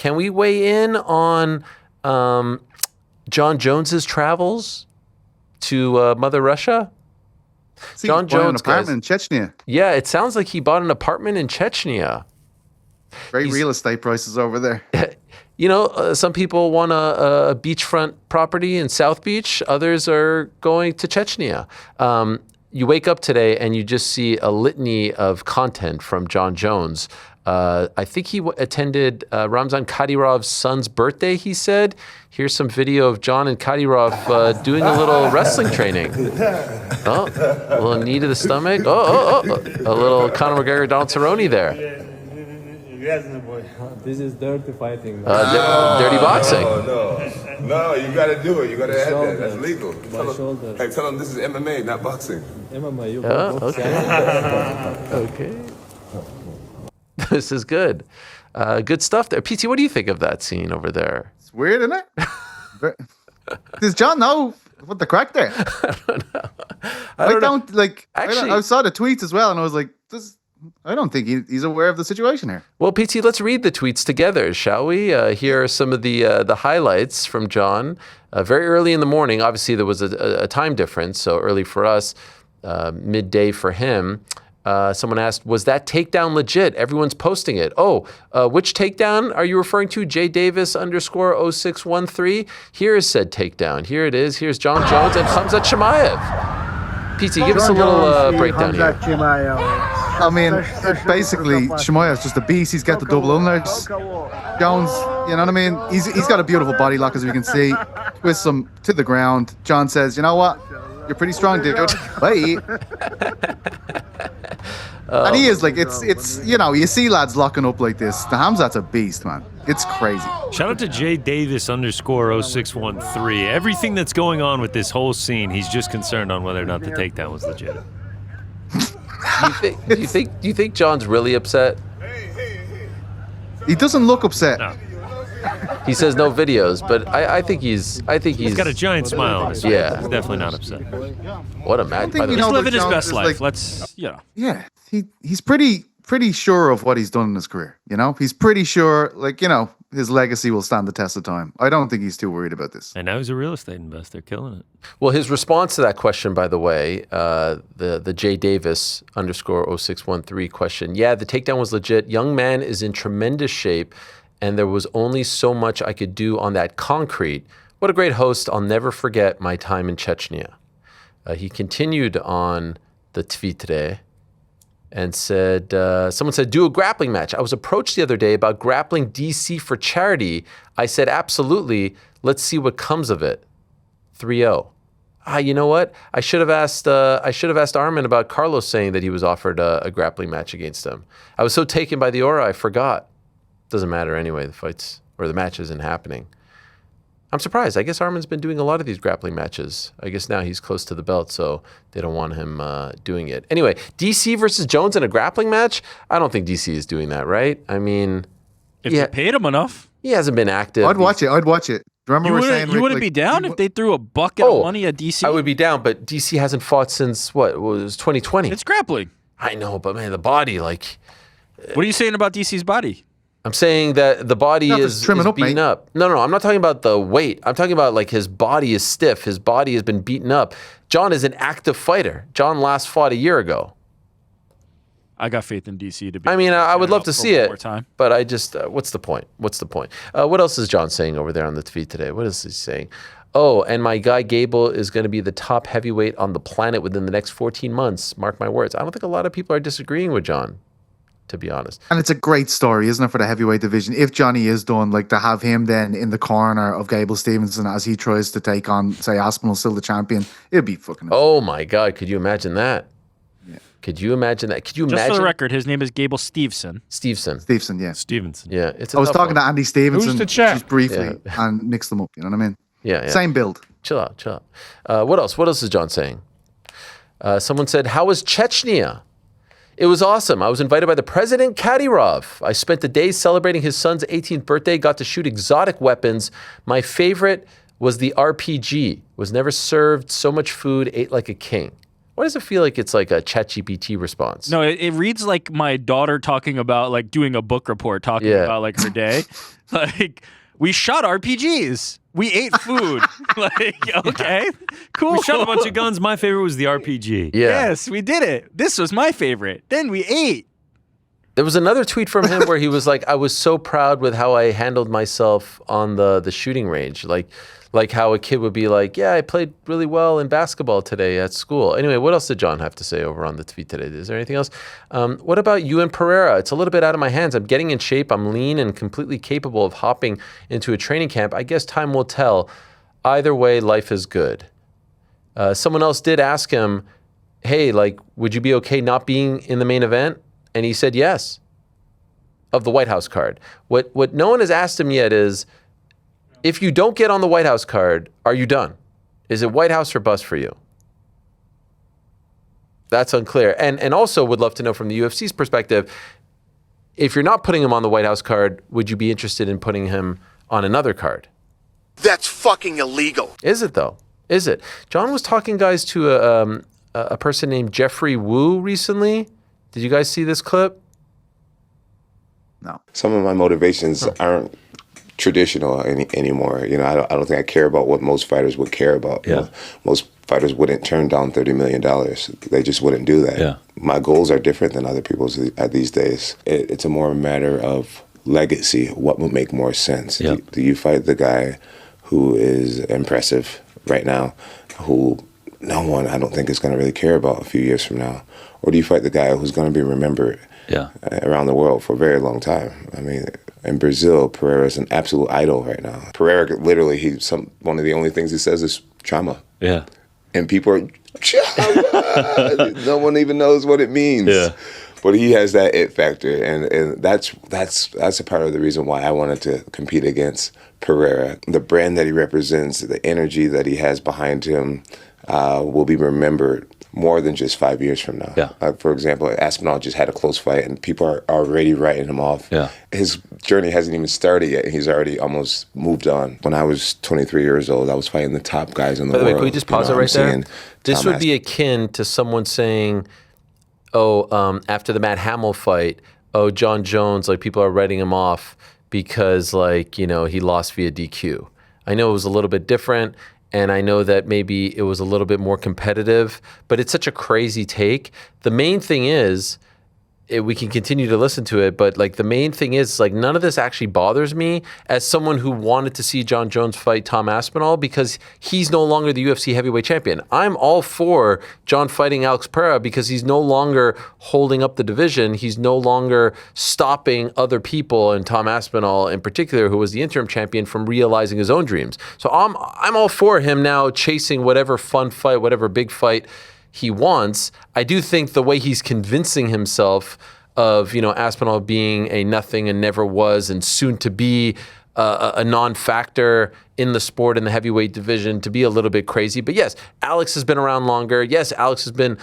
can we weigh in on Jon Jones's travels to Mother Russia? Jon Jones, an apartment in Chechnya. Yeah, it sounds like he bought an apartment in Chechnya. Great real estate prices over there. You know, some people want a beachfront property in South Beach. Others are going to Chechnya. You wake up today and you just see a litany of content from Jon Jones. I think he attended Ramzan Kadyrov's son's birthday, he said. Here's some video of Jon and Kadyrov doing a little wrestling training. Oh, a little knee to the stomach. Oh. A little Conor McGregor, Donald Cerrone there. This is dirty fighting. Dirty boxing. No, you got to do it. You got to have that. That's legal. Tell them this is MMA, not boxing. MMA, okay. This is good. Good stuff there. PT, what do you think of that scene over there? It's weird, isn't it? Does Jon know what the crack there? I don't know. I saw the tweets as well, and I was like, I don't think he's aware of the situation here. Well, PT, let's read the tweets together, shall we? Here are some of the highlights from Jon. Very early in the morning, obviously there was a time difference, so early for us, midday for him. Someone asked, was that takedown legit? Everyone's posting it. Which takedown are you referring to? JDavis_0613. Here is said takedown. Here it is. Here's Jon Jones and Khamzat Chimaev. PT, give us a little breakdown here. I mean, basically, Chimaev's just a beast. He's got the double unders. Jones, you know what I mean? He's got a beautiful body lock, as we can see. Twists him to the ground. Jon says, you know what? You're pretty strong, dude. Bye. And he is, like, it's you know, you see lads locking up like this. The Khamzat's a beast, man. It's crazy. Shout out to JDavis_0613. Everything that's going on with this whole scene, he's just concerned on whether or not the takedown was legit. Do you think Jon's really upset? He doesn't look upset. No. He says no videos, but I think he's got a giant smile on his face. Yeah. He's definitely not upset. What a match. He's living his best life. Like, Yeah, he's pretty sure of what he's done in his career, you know? He's pretty sure, like, you know, his legacy will stand the test of time. I don't think he's too worried about this. And now he's a real estate investor, killing it. Well, his response to that question, by the way, the J Davis _0613 question. Yeah, the takedown was legit. Young man is in tremendous shape, and there was only so much I could do on that concrete. What a great host. I'll never forget my time in Chechnya. He continued on the Twitter and said, someone said, do a grappling match. I was approached the other day about grappling DC for charity. I said, absolutely. Let's see what comes of it. 3-0. You know what? I should have asked Armin about Carlos saying that he was offered a grappling match against him. I was so taken by the aura, I forgot. Doesn't matter anyway, the fights or the match isn't happening. I'm surprised. I guess Armin's been doing a lot of these grappling matches. I guess now he's close to the belt, so they don't want him doing it. Anyway, DC versus Jones in a grappling match? I don't think DC is doing that, right? I mean... If they paid him enough. He hasn't been active. I'd watch it. Remember you wouldn't be down if they threw a bucket of money at DC? I would be down, but DC hasn't fought since, what, it was 2020. It's grappling. I know, but man, the body, like... What are you saying about DC's body? I'm saying that the body is beaten up. No, I'm not talking about the weight. I'm talking about like his body is stiff. His body has been beaten up. Jon is an active fighter. Jon last fought a year ago. I got faith in DC to be. I mean, I would love to see it, time. but I just, what's the point? What's the point? What else is Jon saying over there on the tweet today? What is he saying? Oh, and my guy Gable is going to be the top heavyweight on the planet within the next 14 months. Mark my words. I don't think a lot of people are disagreeing with Jon, to be honest. And it's a great story, isn't it, for the heavyweight division? If Johnny is done, like, to have him then in the corner of Gable Stevenson as he tries to take on, say, Aspinall, still the champion, it'd be fucking... Oh, my God. Could you imagine that? Yeah. Could you imagine that? Could you imagine... Just for the record, his name is Gable Stevenson. Stevenson, yeah. Stevenson. Yeah. It's I was talking to Andy Stevenson just briefly Yeah. and mixed them up, you know what I mean? Yeah. Same build. Chill out. What else? What else is Jon saying? Someone said, how was Chechnya? It was awesome. I was invited by the president, Kadyrov. I spent the day celebrating his son's 18th birthday, got to shoot exotic weapons. My favorite was the RPG. Was never served so much food, ate like a king. Why does it feel like it's like a ChatGPT response? No, it reads like my daughter talking about like doing a book report, talking about like her day. Like, we shot RPGs. We ate food. Like, okay, cool. We shot a bunch of guns. My favorite was the RPG. Yeah. Yes, we did it. This was my favorite. Then we ate. There was another tweet from him where he was like, I was so proud with how I handled myself on the shooting range. Like how a kid would be like, yeah, I played really well in basketball today at school. Anyway, what else did Jon have to say over on the tweet today? Is there anything else? What about you and Pereira? It's a little bit out of my hands. I'm getting in shape. I'm lean and completely capable of hopping into a training camp. I guess time will tell. Either way, life is good. Someone else did ask him, hey, like, would you be okay not being in the main event? And he said yes, of the White House card. What no one has asked him yet is, if you don't get on the White House card, are you done? Is it White House or bust for you? That's unclear. And also would love to know from the UFC's perspective, if you're not putting him on the White House card, would you be interested in putting him on another card? That's fucking illegal. Is it though? Is it? Jon was talking, guys, to a person named Jeffrey Wu recently. Did you guys see this clip? No. Some of my motivations aren't traditional anymore. You know, I don't think I care about what most fighters would care about. You know, most fighters wouldn't turn down $30 million. They just wouldn't do that. Yeah. My goals are different than other people's these days. It's a more matter of legacy. What would make more sense? Yeah. Do you fight the guy who is impressive right now, who no one, I don't think, is going to really care about a few years from now? Or do you fight the guy who's going to be remembered around the world for a very long time? I mean, in Brazil, Pereira is an absolute idol right now. Pereira, literally, one of the only things he says is trauma. Yeah. And people are, trauma! No one even knows what it means. Yeah. But he has that it factor, and that's a part of the reason why I wanted to compete against Pereira. The brand that he represents, the energy that he has behind him, will be remembered more than just 5 years from now. Yeah. Like, for example, Aspinall just had a close fight, and people are already writing him off. Yeah. His journey hasn't even started yet, and he's already almost moved on. When I was 23 years old, I was fighting the top guys in the world. By the way, can we just pause it right there? This would be akin to someone saying, after the Matt Hamill fight, Jon Jones, like, people are writing him off because, like, you know, he lost via DQ. I know it was a little bit different, and I know that maybe it was a little bit more competitive, but it's such a crazy take. The main thing is, we can continue to listen to it, but like the main thing is, like, none of this actually bothers me as someone who wanted to see Jon Jones fight Tom Aspinall, because he's no longer the UFC heavyweight champion. I'm all for Jon fighting Alex Pereira because he's no longer holding up the division. He's no longer stopping other people, and Tom Aspinall in particular, who was the interim champion, from realizing his own dreams. So I'm all for him now chasing whatever fun fight, whatever big fight he wants. I do think the way he's convincing himself of, you know, Aspinall being a nothing and never was and soon to be a non-factor in the sport, in the heavyweight division, to be a little bit crazy. But yes, Alex has been around longer. Yes, Alex has been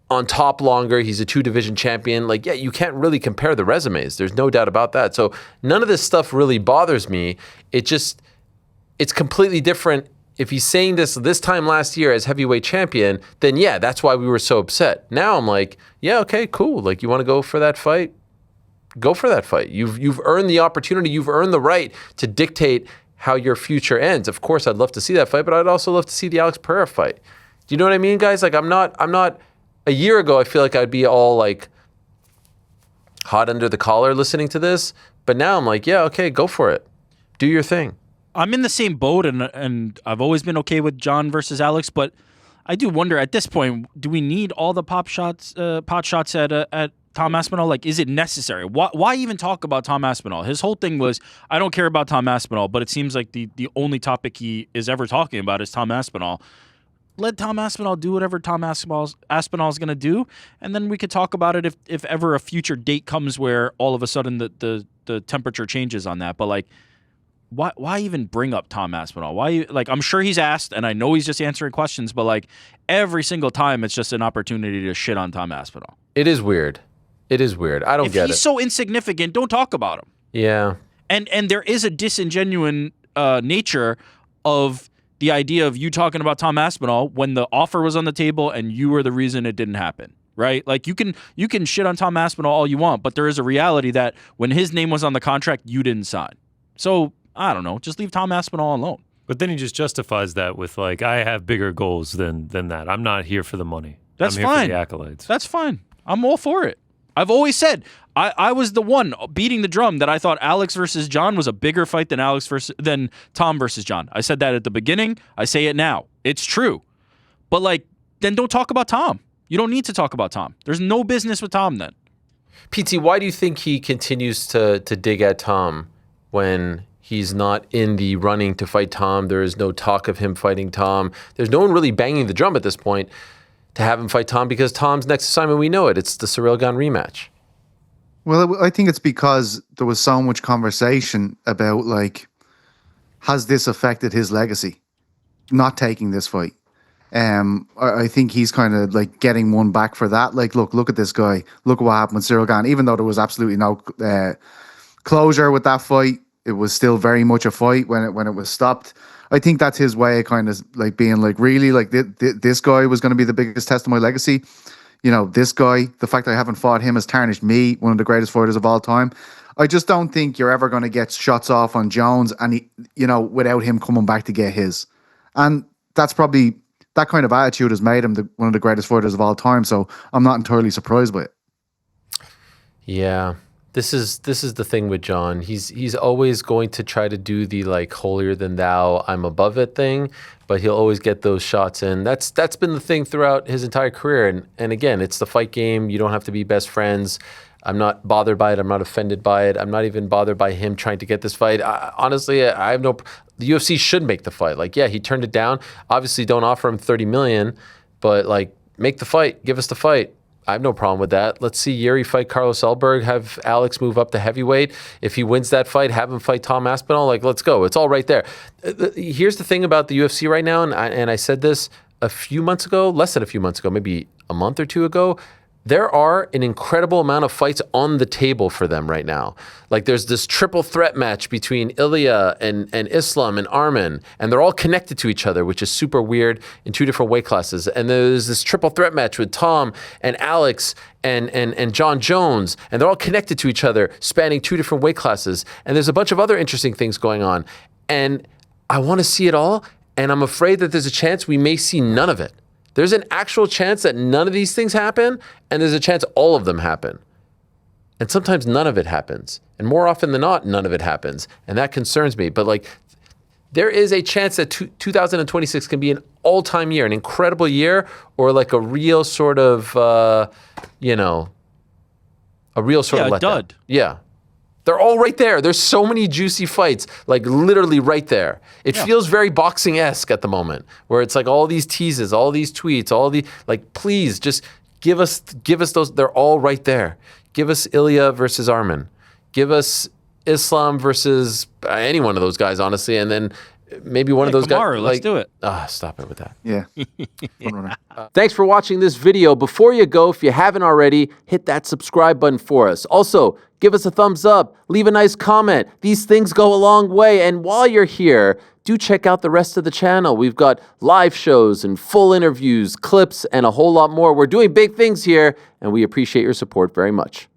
on top longer. He's a 2-division champion. Like, yeah, you can't really compare the resumes. There's no doubt about that. So none of this stuff really bothers me. It's completely different. If he's saying this time last year as heavyweight champion, then yeah, that's why we were so upset. Now I'm like, yeah, okay, cool. Like, you want to go for that fight? Go for that fight. You've earned the opportunity. You've earned the right to dictate how your future ends. Of course, I'd love to see that fight, but I'd also love to see the Alex Pereira fight. Do you know what I mean, guys? Like, I'm not. A year ago, I feel like I'd be all like hot under the collar listening to this, but now I'm like, yeah, okay, go for it. Do your thing. I'm in the same boat, and I've always been okay with Jon versus Alex, but I do wonder at this point, do we need all the pot shots at Tom Aspinall? Like, is it necessary? Why even talk about Tom Aspinall? His whole thing was, I don't care about Tom Aspinall, but it seems like the only topic he is ever talking about is Tom Aspinall. Let Tom Aspinall do whatever Tom Aspinall is going to do, and then we could talk about it if ever a future date comes where all of a sudden the temperature changes on that. But like, why even bring up Tom Aspinall? Why, like, I'm sure he's asked, and I know he's just answering questions, but like every single time it's just an opportunity to shit on Tom Aspinall. It is weird. It is weird. I don't get it. If he's so insignificant, don't talk about him. Yeah. And there is a disingenuine nature of the idea of you talking about Tom Aspinall when the offer was on the table and you were the reason it didn't happen, right? Like you can shit on Tom Aspinall all you want, but there is a reality that when his name was on the contract, you didn't sign. So I don't know, just leave Tom Aspinall alone. But then he just justifies that with like, I have bigger goals than that. I'm not here for the money. That's I'm fine. here for the accolades. That's fine. I'm all for it. I've always said I was the one beating the drum that I thought Alex versus Jon was a bigger fight than Tom versus Jon. I said that at the beginning. I say it now. It's true. But like, then don't talk about Tom. You don't need to talk about Tom. There's no business with Tom then. PT, why do you think he continues to dig at Tom when he's not in the running to fight Tom? There is no talk of him fighting Tom. There's no one really banging the drum at this point to have him fight Tom because Tom's next assignment, we know it. It's the Ciryl Gane rematch. Well, I think it's because there was so much conversation about, like, has this affected his legacy? Not taking this fight. I think he's kind of, like, getting one back for that. Like, look at this guy. Look what happened with Ciryl Gane. Even though there was absolutely no closure with that fight, it was still very much a fight when it was stopped. I think that's his way of kind of, like, being like, really, like, this guy was going to be the biggest test of my legacy. You know, this guy, the fact that I haven't fought him has tarnished me, one of the greatest fighters of all time. I just don't think you're ever going to get shots off on Jones and he, you know, without him coming back to get his. And that's probably, that kind of attitude has made him one of the greatest fighters of all time. So I'm not entirely surprised by it. Yeah. This is the thing with Jon. He's always going to try to do the like holier than thou, I'm above it thing, but he'll always get those shots in. That's been the thing throughout his entire career. And again, it's the fight game. You don't have to be best friends. I'm not bothered by it. I'm not offended by it. I'm not even bothered by him trying to get this fight. Honestly, I have no. The UFC should make the fight. Like, yeah, he turned it down. Obviously, don't offer him $30 million, but like, make the fight. Give us the fight. I have no problem with that. Let's see Yuri fight Carlos Elberg, have Alex move up to heavyweight. If he wins that fight, have him fight Tom Aspinall. Like, let's go. It's all right there. Here's the thing about the UFC right now, and I said this a few months ago, less than a few months ago, maybe a month or two ago. There are an incredible amount of fights on the table for them right now. Like there's this triple threat match between Ilya and Islam and Arman, and they're all connected to each other, which is super weird in two different weight classes. And there's this triple threat match with Tom and Alex and Jon Jones, and they're all connected to each other, spanning two different weight classes. And there's a bunch of other interesting things going on. And I want to see it all, and I'm afraid that there's a chance we may see none of it. There's an actual chance that none of these things happen, and there's a chance all of them happen. And sometimes none of it happens. And more often than not, none of it happens. And that concerns me. But like, there is a chance that 2026 can be an all-time year, an incredible year, or like a real sort of, a real sort of letdown. Dud. Yeah. They're all right there. There's so many juicy fights, like literally right there. It feels very boxing-esque at the moment, where it's like all these teases, all these tweets, all the like. Please just give us those. They're all right there. Give us Ilya versus Arman. Give us Islam versus any one of those guys, honestly, and then maybe one of those Kamaru, guys. let's do it. Stop it with that. Yeah. Fun runner. Thanks for watching this video. Before you go, if you haven't already, hit that subscribe button for us. Also, give us a thumbs up, leave a nice comment. These things go a long way. And while you're here, do check out the rest of the channel. We've got live shows and full interviews, clips, and a whole lot more. We're doing big things here, and we appreciate your support very much.